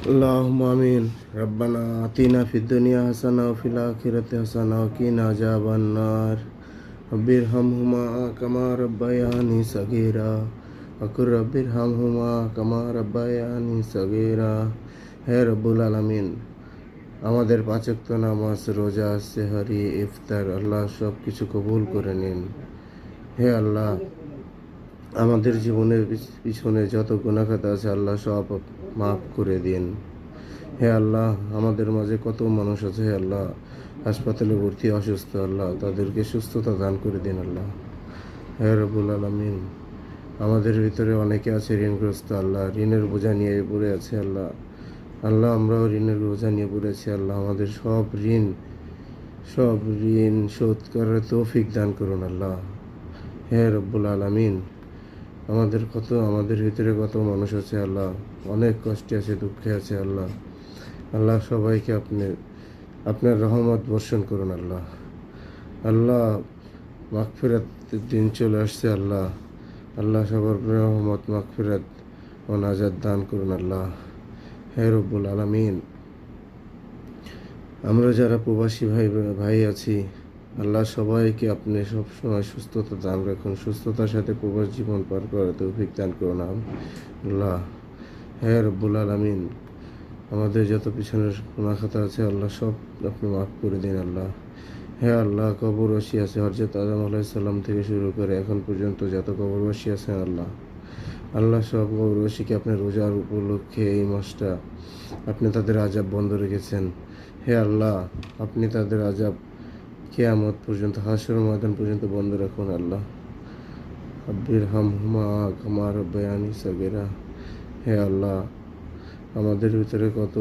اللهم آمين. ربنا آتنا في الدنيا حسنة وفي الآخرة حسنة وقنا عذاب النار. رب ارحمهما كما ربياني صغيرا وقل رب ارحمهما كما ربياني صغيرا। হে রব্বুল আলামিন, আমাদের পাঁচ ওয়াক্ত নামাজ, রোজা, সেহরি, ইফতার আল্লাহ সব কিছু কবুল করে নিন। হে আল্লাহ, আমাদের জীবনের পিছনে যত গুনাহখাতা আছে আল্লাহ সব মাফ করে দিন। হে আল্লাহ, আমাদের মাঝে কত মানুষ আছে হে আল্লাহ হাসপাতালে ভর্তি অসুস্থ, আল্লাহ তাদেরকে সুস্থতা দান করে দিন আল্লাহ। হে রব্বুল আলামিন, আমাদের ভিতরে অনেকে আছে ঋণগ্রস্ত, আল্লাহ ঋণের বোঝা নিয়ে পড়ে আছে আল্লাহ। আল্লাহ আমরাও ঋণের বোঝা নিয়ে পড়েছি আল্লাহ, আমাদের সব ঋণ শোধ করার তৌফিক দান করুন আল্লাহ। হে রব্বুল আলামিন, আমাদের ভিতরে কত মানুষ আছে আল্লাহ, অনেক কষ্টে আছে, দুঃখে আছে আল্লাহ। আল্লাহ সবাইকে আপনার রহমত বর্ষণ করুন আল্লাহ। আল্লাহ মাগফিরাতের দিন চলে আসছে আল্লাহ। আল্লাহ সবার রহমত, মাগফিরাত ও নাজাত দান করুন আল্লাহ। হে রব্বুল আলামিন, আমরা যারা প্রবাসী ভাই আছি আল্লাহ সবাইকে আপনি সবসময় সুস্থতা দান রাখুন, সুস্থতার সাথে প্রবাস জীবন পার করার তৌফিক দান করুন আল্লাহ। হে রব্বুল আলামিন, আমাদের যত পিছনের গুনাহ খাতা আছে আল্লাহ সব আপনি মাফ করে দিন আল্লাহ। হে আল্লাহ, কবরবাসী আছে হযরত আদম আলাইহিস সালাম থেকে শুরু করে এখন পর্যন্ত যত কবরবাসী আছেন আল্লাহ সব কবরবাসীকে আপনার রোজার উপলক্ষে এই মাসটা আপনি তাদের আযাব বন্ধ রেখেছেন। হে আল্লাহ, আপনি তাদের আযাব কিয়ামত পর্যন্ত, হাসর ময়দান পর্যন্ত বন্ধ রাখুন আল্লাহ। রব্বির হামহুমা কামা রাব্বায়ানি সাগীরা। হে আল্লাহ, আমাদের ভিতরে কত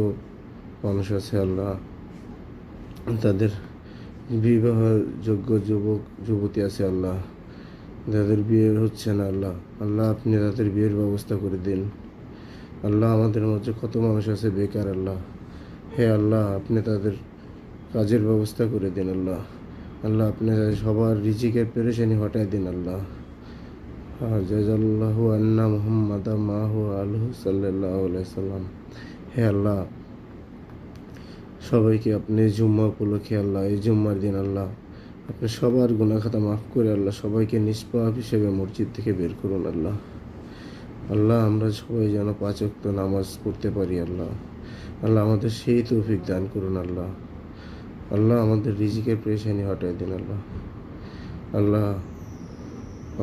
মানুষ আছে আল্লাহ, তাদের বিবাহযোগ্য যুবক যুবতী আছে আল্লাহ, যাদের বিয়ে হচ্ছে না আল্লাহ। আল্লাহ আপনি তাদের বিয়ের ব্যবস্থা করে দিন আল্লাহ। আমাদের মধ্যে কত মানুষ আছে বেকার আল্লাহ। হে আল্লাহ, আপনি তাদের কাজের ব্যবস্থা করে দিন আল্লাহ। আল্লাহ আপনি সবার রিজিকের পেরেশানি হটাই দিন আল্লাহ। জাযাল্লাহু আন্না মুহাম্মাদা মাহু আলহু সাল্লাল্লাহু আলাইহি সাল্লাম। হে আল্লাহ, সবাইকে আপনি জুম্মা উপলক্ষে আল্লাহ, এই জুম্মার দিন আল্লাহ আপনি সবার গুনাহ খাতা মাফ করে আল্লাহ সবাইকে নিষ্পাপ হিসেবে মসজিদ থেকে বের করুন আল্লাহ। আল্লাহ আমরা সবাই যেন পাঁচ ওয়াক্ত নামাজ পড়তে পারি আল্লাহ। আল্লাহ আমাদের সেই তৌফিক দান করুন আল্লাহ। আল্লাহ আমাদের রিজিকের পেরেশানি হটাই দিন আল্লাহ। আল্লাহ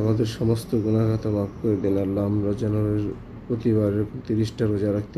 আমাদের সমস্ত গুনাহ খাতা মাফ করে দিন আল্লাহ। আমরা যেন প্রতিবার 30টা রোজা রাখতে